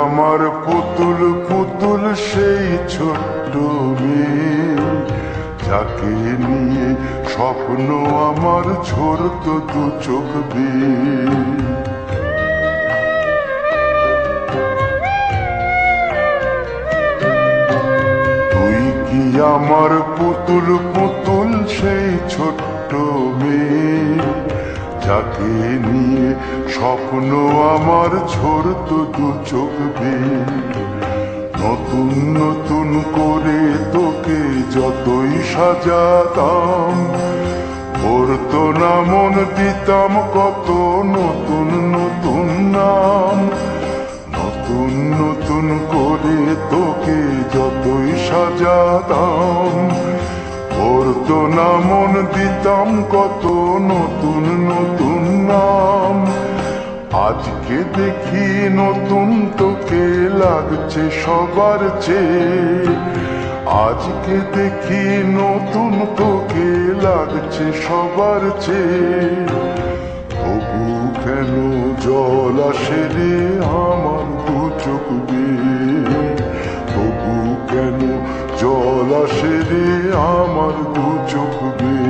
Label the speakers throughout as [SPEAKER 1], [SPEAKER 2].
[SPEAKER 1] আমার পুতুল পুতুল সেই ছোট্ট মেয়ে, যাকে নিয়ে স্বপ্ন আমার ঝরতো দু চোখ বেয়ে। তুই কি আমার পুতুল পুতুল সেই ছোট্ট মেয়ে, যাকে নিয়ে স্বপ্ন আমার ঝরতো দু চোখ বেয়ে। নতুন নতুন করে তোকে যতই সাজাতাম, ভরতো না মন, দিতাম কত নতুন নতুন নাম। নতুন নতুন করে তোকে যতই সাজাতাম, ভরতো না মন, দিতাম কত নতুন নতুন নাম। আজকে দেখি নতুন তোকে লাগছে সবার চেয়ে, আজকে দেখি নতুন তোকে লাগছে সবার চেয়ে। তবু কেন জল আসে রে আমার দু চোখ বেয়ে, তবু কেন জল আসে রে আমার দু চোখ বেয়ে।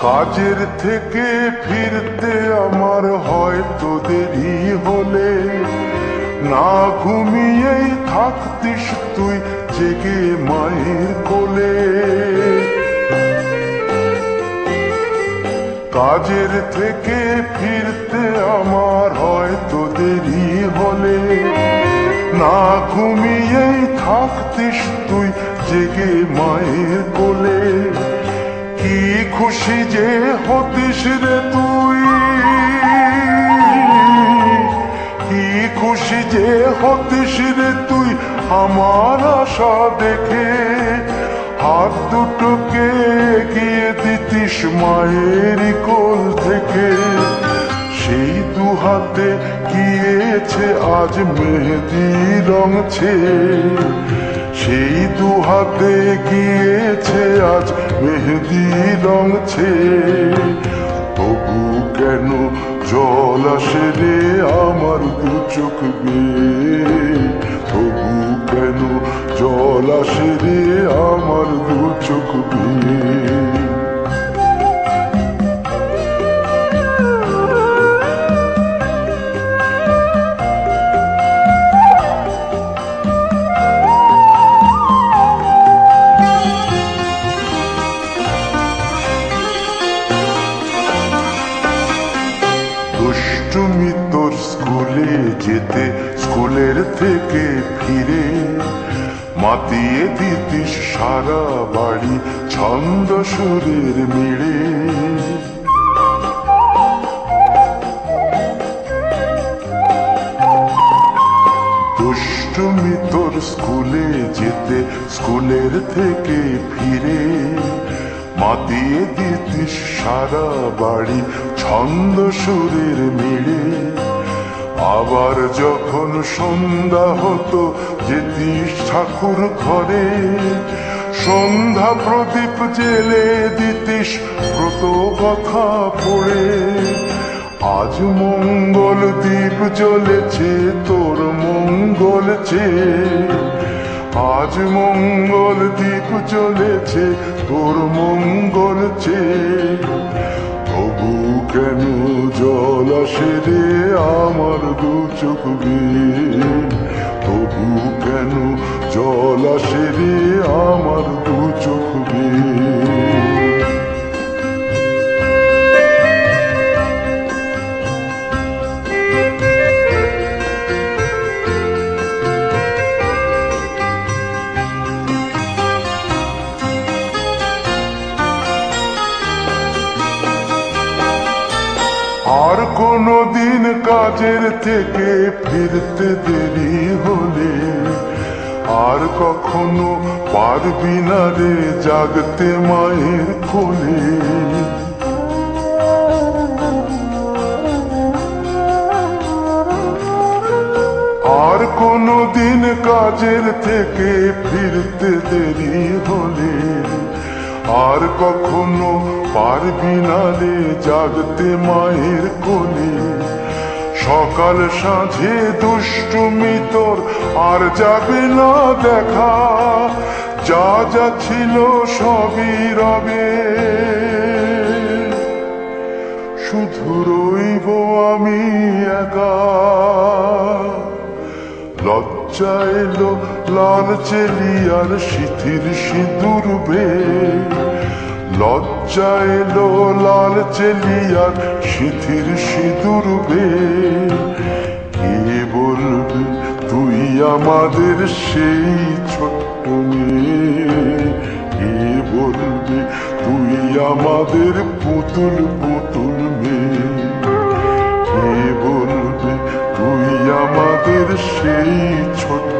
[SPEAKER 1] কাজের থেকে ফিরতে আমার হয়তো দেরি হলে, না ঘুমিয়েই থাকতিস তুই জেগে মায়ের কোলে। কাজের থেকে ফিরতে আমার হয়তো দেরি হলে, না ঘুমিয়েই থাকতিস তুই জেগে মায়ের কোলে। কি খুশি যে হতিস রে তুই, কি খুশি যে হতিস রে তুই আমার আশা দেখে। হাত দুটোকে এগিয়ে দিতিস মায়ের কোল থেকে, সেই দু হাতে গিয়েছে আজ মেহেদি রং ছেয়ে। সেই দু হাতে গিয়েছে আজ মেহেদি রং ছেয়ে। তবু কেন জল আসে রে আমার দু চোখ বেয়ে, তবু কেন জল আসে রে আমার দু চোখ বেয়ে। দুষ্টুমি তোর স্কুলে যেতে, স্কুলের থেকে ফিরে মাতিয়ে দিতিস সারা বাড়ি ছন্দ সুরের মিড়ে। দুষ্টুমি তোর স্কুলে যেতে, স্কুলের থেকে ফিরে মাতিয়ে দিতিস সারা বাড়ি ছন্দ সুরের মিড়ে। আবার যখন সন্ধ্যা হতো যেতিস ঠাকুর ঘরে, সন্ধ্যা প্রদীপ জেলে দিতিস ব্রত কথা পড়ে। আজ মঙ্গল দ্বীপ জ্বলেছে তোর মঙ্গল চেয়ে, আজ মঙ্গল দ্বীপ জ্বলেছে তোর মঙ্গল চেয়ে। তবু কেন জল আসে রে আমার দু চোখ বেয়ে, তবু কেন জল আসে রে আমার দু চোখ বেয়ে। আর কোনো দিন কাজের থেকে ফিরতে দেরি হলে, আর কখনো পারবি না রে জাগতে মায়ের কোলে। আর কোনো দিন কাজের থেকে ফিরতে দেরি হলে আর কখনো পারবি না রে জাগতে মায়ের কোলে। সকাল সাঁঝে দুষ্টুমি তোর আর যাবে না দেখা, যা যা ছিল সবই রবে, শুধু রইব আমি একা। লজ্জা এলো লাল চেলিয়ার সিথির সিঁদুর বে, লজ্জা এলো লাল চেলিয়ার সিথির সিঁদুর বে। কে বলবে তুই আমাদের সেই ছোট্ট মেয়ে, কে বলবে তুই আমাদের পুতুল পুতুল মেয়ে, কে বলবে তুই আমাদের সেই ছোট